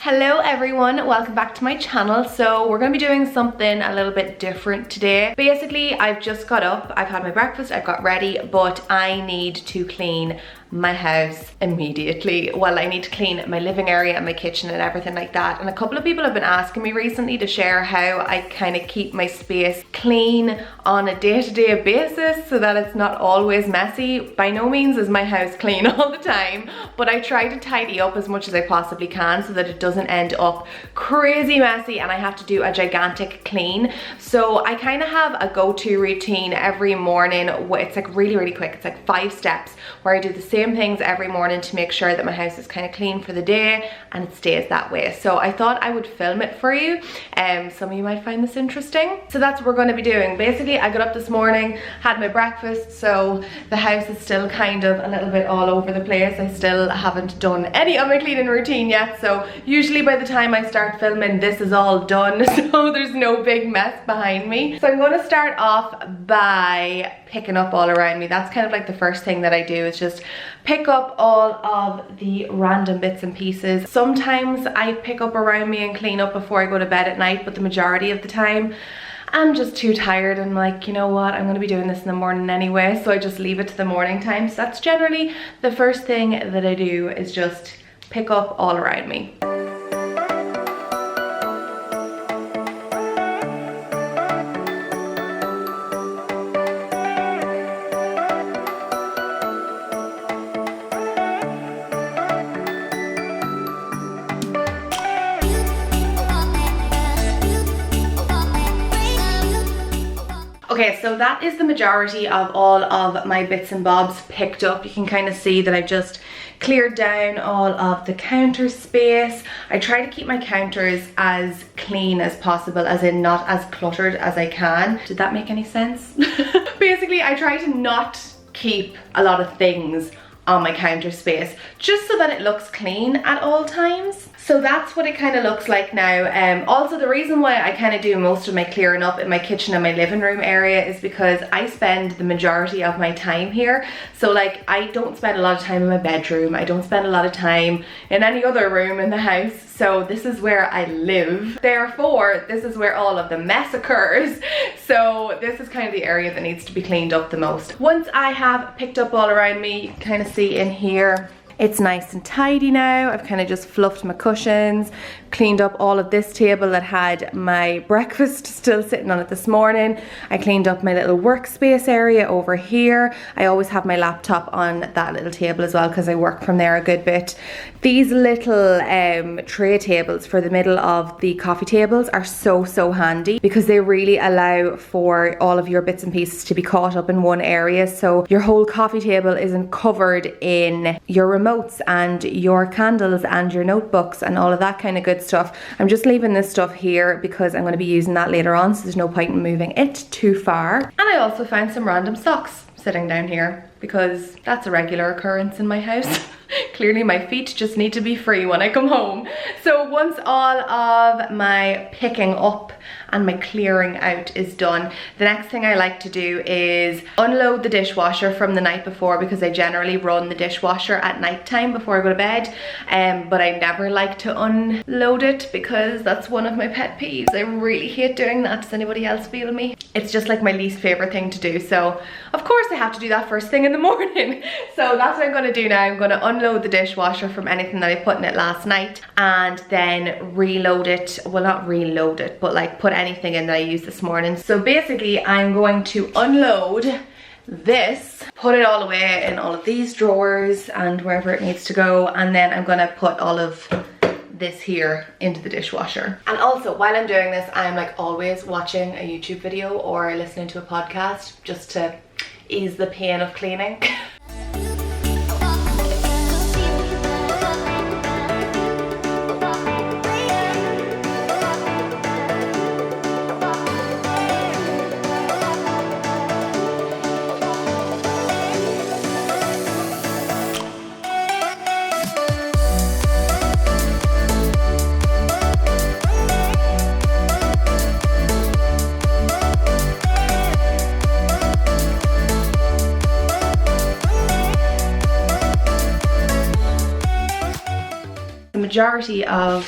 Hello everyone, welcome back to my channel. So we're going to be doing something a little bit different today. Basically, I've just got up, I've had my breakfast, I've got ready, but I need to clean my house immediately. Well, I need to clean my living area and my kitchen and everything like that. And a couple of people have been asking me recently to share how I kind of keep my space clean on a day-to-day basis so that it's not always messy. By no means is my house clean all the time, but I try to tidy up as much as I possibly can so that it doesn't end up crazy messy and I have to do a gigantic clean. So I kind of have a go-to routine every morning. It's like really quick. It's like 5 steps where I do the same things every morning to make sure that my house is kind of clean for the day and it stays that way. So I thought I would film it for you. Some of you might find this interesting. So that's what we're going to be doing. Basically, I got up this morning, had my breakfast, so the house is still kind of a little bit all over the place. I still haven't done any of my cleaning routine yet, so usually by the time I start filming, this is all done, so there's no big mess behind me. So I'm going to start off by picking up all around me. That's kind of like the first thing that I do, is just pick up all of the random bits and pieces. Sometimes I pick up around me and clean up before I go to bed at night, but the majority of the time I'm just too tired and like, you know what, I'm gonna be doing this in the morning anyway, so I just leave it to the morning time. So that's generally the first thing that I do, is just pick up all around me. Okay, so that is the majority of all of my bits and bobs picked up. You can kind of see that I've just cleared down all of the counter space. I try to keep my counters as clean as possible, as in not as cluttered as I can. Did that make any sense? Basically, I try to not keep a lot of things on my counter space, just so that it looks clean at all times. So that's what it kind of looks like now. Also, the reason why I kind of do most of my clearing up in my kitchen and my living room area is because I spend the majority of my time here. So like, I don't spend a lot of time in my bedroom, I don't spend a lot of time in any other room in the house. So this is where I live. Therefore, this is where all of the mess occurs. So this is kind of the area that needs to be cleaned up the most. Once I have picked up all around me, you can kind of see in here, it's nice and tidy now. I've kind of just fluffed my cushions, cleaned up all of this table that had my breakfast still sitting on it this morning. I cleaned up my little workspace area over here. I always have my laptop on that little table as well because I work from there a good bit. These little tray tables for the middle of the coffee tables are so handy because they really allow for all of your bits and pieces to be caught up in one area. So your whole coffee table isn't covered in your remotes and your candles and your notebooks and all of that kind of good stuff. I'm just leaving this stuff here because I'm going to be using that later on, so there's no point in moving it too far. And I also found some random socks sitting down here because that's a regular occurrence in my house. Clearly my feet just need to be free when I come home. So once all of my picking up and my clearing out is done, the next thing I like to do is unload the dishwasher from the night before, because I generally run the dishwasher at night time before I go to bed, but I never like to unload it because that's one of my pet peeves. I really hate doing that. Does anybody else feel me? It's just like my least favorite thing to do. So of course I have to do that first thing in the morning. So that's what I'm going to do now. I'm going to unload the dishwasher from anything that I put in it last night and then reload it. Well, not reload it, but like put anything in that I used this morning. So basically I'm going to unload this, put it all away in all of these drawers and wherever it needs to go, and then I'm gonna put all of this here into the dishwasher. And also, while I'm doing this, I'm like always watching a YouTube video or listening to a podcast just to ease the pain of cleaning. majority of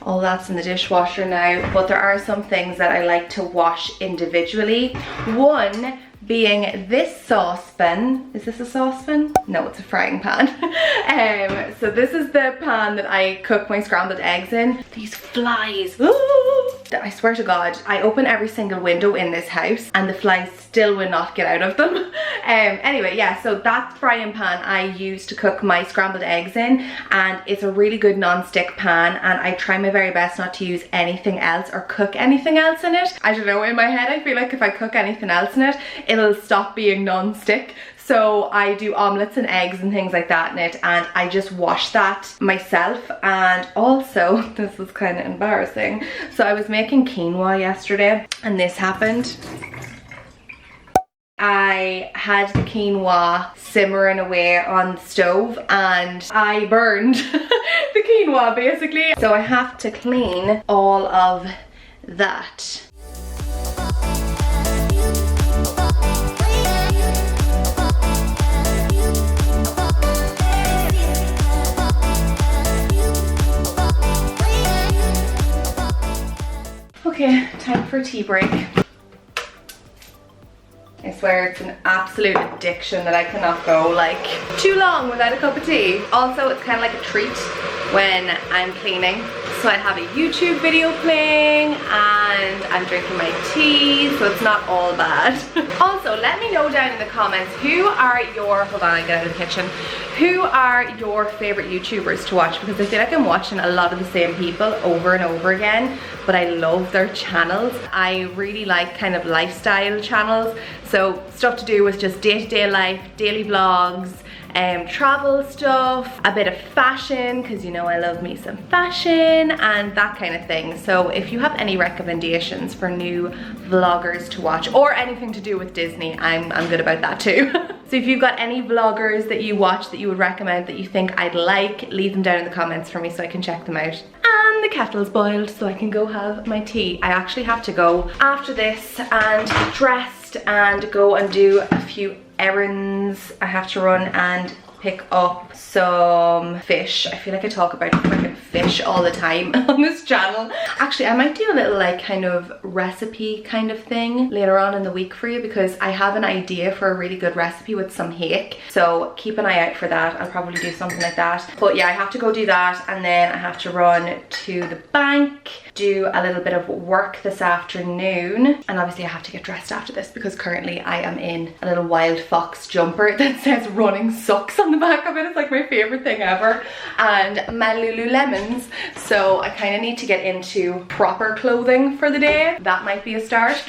all that's in the dishwasher now, but there are some things that I like to wash individually. One being this saucepan. Is this a saucepan? No, it's a frying pan. So this is the pan that I cook my scrambled eggs in. These flies, ooh, I swear to God, I open every single window in this house and the flies still will not get out of them. Anyway, yeah, so that frying pan I use to cook my scrambled eggs in, and it's a really good non-stick pan, and I try my very best not to use anything else or cook anything else in it. I don't know, in my head I feel like if I cook anything else in it, it'll stop being non-stick. So I do omelets and eggs and things like that in it, and I just wash that myself. And also, this is kind of embarrassing, so I was making quinoa yesterday and this happened. I had the quinoa simmering away on the stove and I burned the quinoa basically. So I have to clean all of that. Okay, time for a tea break. I swear it's an absolute addiction that I cannot go like too long without a cup of tea. Also, it's kind of like a treat when I'm cleaning. So I have a YouTube video playing and I'm drinking my tea, so it's not all bad. Also, let me know down in the comments, who are your, hold on, I get out of the kitchen. Who are your favorite YouTubers to watch? Because I feel like I'm watching a lot of the same people over and over again, but I love their channels. I really like kind of lifestyle channels. So stuff to do with just day-to-day life, daily vlogs, travel stuff, a bit of fashion, because you know I love me some fashion and that kind of thing. So if you have any recommendations for new vloggers to watch or anything to do with Disney, I'm good about that too. So if you've got any vloggers that you watch that you would recommend that you think I'd like, leave them down in the comments for me so I can check them out. And the kettle's boiled so I can go have my tea. I actually have to go after this and get dressed and go and do a few errands. I have to run and pick up some fish. I feel like I talk about freaking fish all the time on this channel. Actually, I might do a little like kind of recipe kind of thing later on in the week for you, because I have an idea for a really good recipe with some hake. So keep an eye out for that. I'll probably do something like that. But yeah, I have to go do that, and then I have to run to the bank, do a little bit of work this afternoon, and obviously I have to get dressed after this because currently I am in a little Wild Fox jumper that says running sucks on the back of it. It's like my favorite thing ever, and my Lululemons. So I kind of need to get into proper clothing for the day. That might be a start.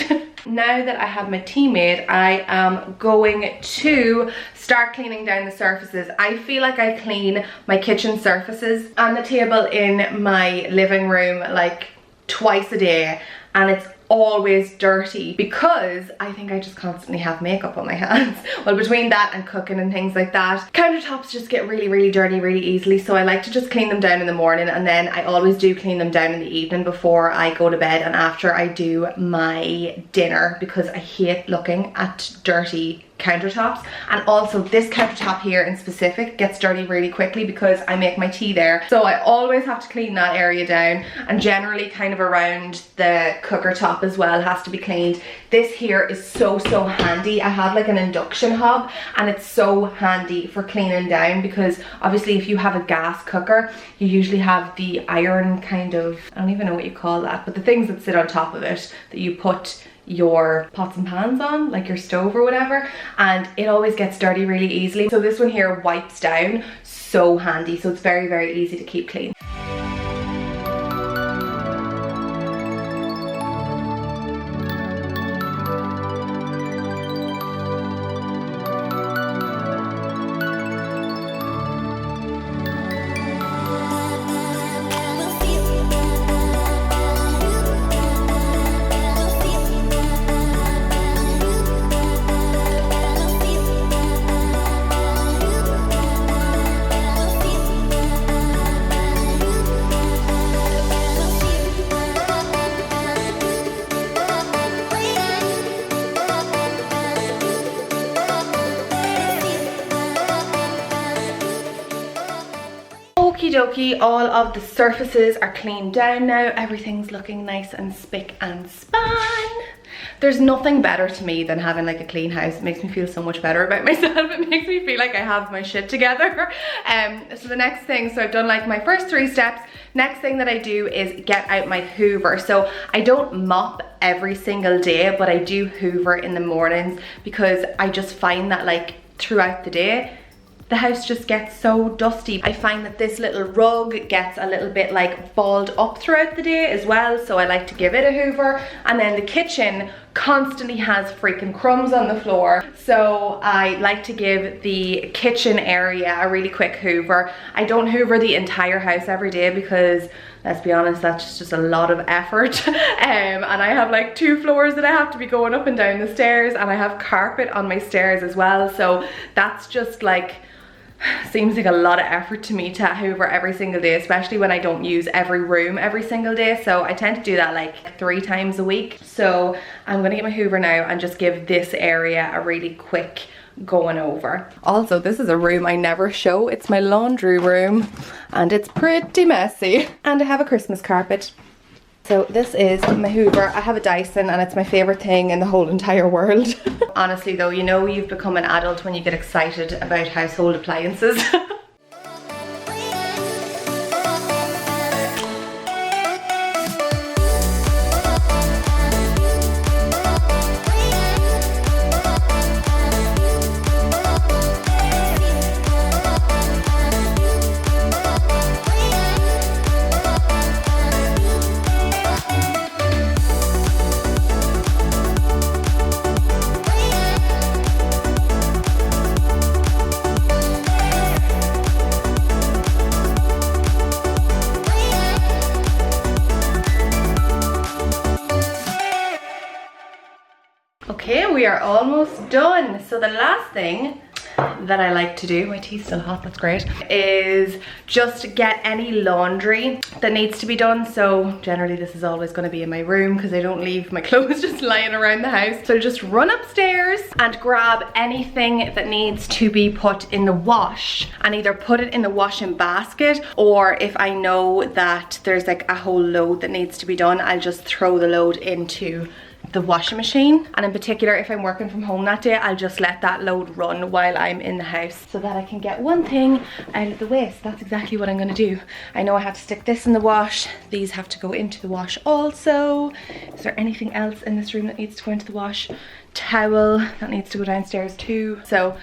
Now that I have my tea made, I am going to start cleaning down the surfaces. I feel like I clean my kitchen surfaces and the table in my living room like twice a day, and it's always dirty because I think I just constantly have makeup on my hands. Well, between that and cooking and things like that, countertops just get really dirty really easily, so I like to just clean them down in the morning, and then I always do clean them down in the evening before I go to bed and after I do my dinner, because I hate looking at dirty countertops. And also this countertop here in specific gets dirty really quickly because I make my tea there, so I always have to clean that area down, and generally kind of around the cooker top as well has to be cleaned. This here is so handy. I have like an induction hob and it's so handy for cleaning down, because obviously if you have a gas cooker you usually have the iron kind of, I don't even know what you call that, but the things that sit on top of it that you put your pots and pans on, like your stove or whatever, and it always gets dirty really easily. So this one here wipes down, so handy. So it's very easy to keep clean. dokie, all of the surfaces are cleaned down now. Everything's looking nice and spick and span. There's nothing better to me than having like a clean house. It makes me feel so much better about myself. It makes me feel like I have my shit together. So the next thing, so I've done like my first 3 steps. Next thing that I do is get out my Hoover. So I don't mop every single day, but I do Hoover in the mornings because I just find that like throughout the day, the house just gets so dusty. I find that this little rug gets a little bit like balled up throughout the day as well, so I like to give it a Hoover. And then the kitchen constantly has freaking crumbs on the floor, so I like to give the kitchen area a really quick Hoover. I don't Hoover the entire house every day because, let's be honest, that's just a lot of effort. And I have like 2 floors that I have to be going up and down the stairs, and I have carpet on my stairs as well, so that's just like, seems like a lot of effort to me to Hoover every single day, especially when I don't use every room every single day. So I tend to do that like 3 times a week. So I'm gonna get my Hoover now and just give this area a really quick going over. Also, this is a room I never show. It's my laundry room and it's pretty messy. And I have a Christmas carpet. So this is my Hoover. I have a Dyson and it's my favorite thing in the whole entire world. Honestly though, you know you've become an adult when you get excited about household appliances. Okay, we are almost done. So the last thing that I like to do, my tea's still hot, that's great, is just get any laundry that needs to be done. So generally this is always going to be in my room because I don't leave my clothes just lying around the house. So just run upstairs and grab anything that needs to be put in the wash and either put it in the washing basket, or if I know that there's like a whole load that needs to be done, I'll just throw the load into the washing machine. And in particular, if I'm working from home that day, I'll just let that load run while I'm in the house so that I can get one thing out of the way. So that's exactly what I'm going to do. I know I have to stick this in the wash. These have to go into the wash also. Is there anything else in this room that needs to go into the wash? Towel, that needs to go downstairs too. So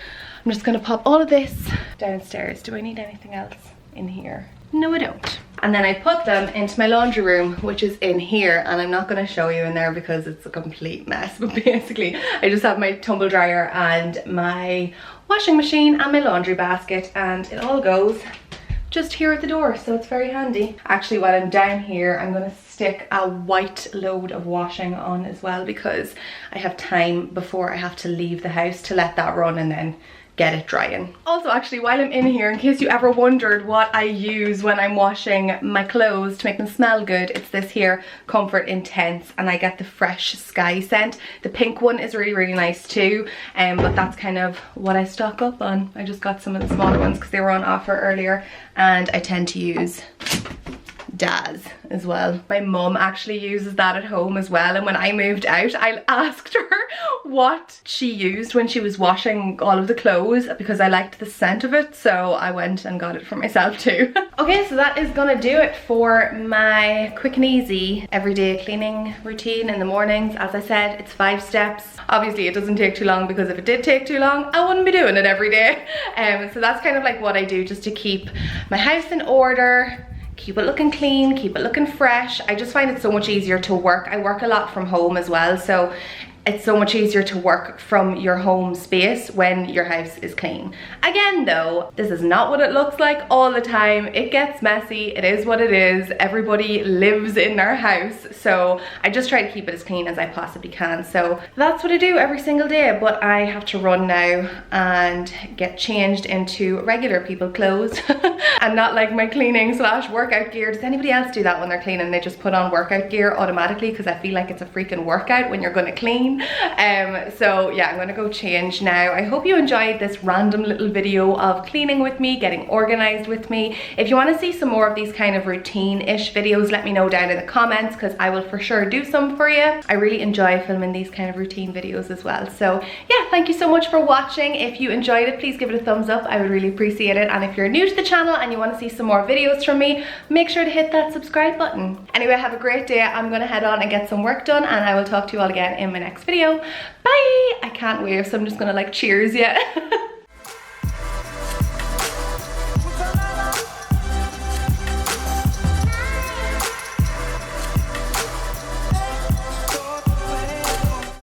I'm just going to pop all of this downstairs. Do I need anything else in here? No, I don't. And then I put them into my laundry room, which is in here, and I'm not going to show you in there because it's a complete mess, but basically I just have my tumble dryer and my washing machine and my laundry basket, and it all goes just here at the door, so it's very handy. Actually, while I'm down here, I'm going to stick a white load of washing on as well because I have time before I have to leave the house to let that run and then get it drying. Also, actually, while I'm in here, in case you ever wondered what I use when I'm washing my clothes to make them smell good, it's this here Comfort Intense, and I get the Fresh Sky scent. The pink one is really, really nice too, but that's kind of what I stock up on. I just got some of the smaller ones because they were on offer earlier, and I tend to use Daz as well. My mum actually uses that at home as well, and when I moved out I asked her what she used when she was washing all of the clothes because I liked the scent of it, so I went and got it for myself too. Okay, so that is gonna do it for my quick and easy everyday cleaning routine in the mornings. As I said, it's 5 steps. Obviously it doesn't take too long because if it did take too long I wouldn't be doing it every day. So that's kind of like what I do just to keep my house in order, keep it looking clean, keep it looking fresh. I just find it so much easier to work. I work a lot from home as well, so it's so much easier to work from your home space when your house is clean. Again though, this is not what it looks like all the time. It gets messy, it is what it is. Everybody lives in their house, so I just try to keep it as clean as I possibly can. So that's what I do every single day, but I have to run now and get changed into regular people clothes and not like my cleaning slash workout gear. Does anybody else do that when they're cleaning? They just put on workout gear automatically because I feel like it's a freaking workout when you're gonna clean. routine. So yeah, I'm gonna go change now. I hope you enjoyed this random little video of cleaning with me, getting organized with me. If you want to see some more of these kind of routine-ish videos, let me know down in the comments, because I will for sure do some for you. I really enjoy filming these kind of routine videos as well. So yeah, thank you so much for watching. If you enjoyed it, please give it a thumbs up. I would really appreciate it. And if you're new to the channel and you want to see some more videos from me, make sure to hit that subscribe button. Anyway, have a great day. I'm gonna head on and get some work done, and I will talk to you all again in my next video. Bye. I can't wave, so I'm just gonna like cheers. Yeah.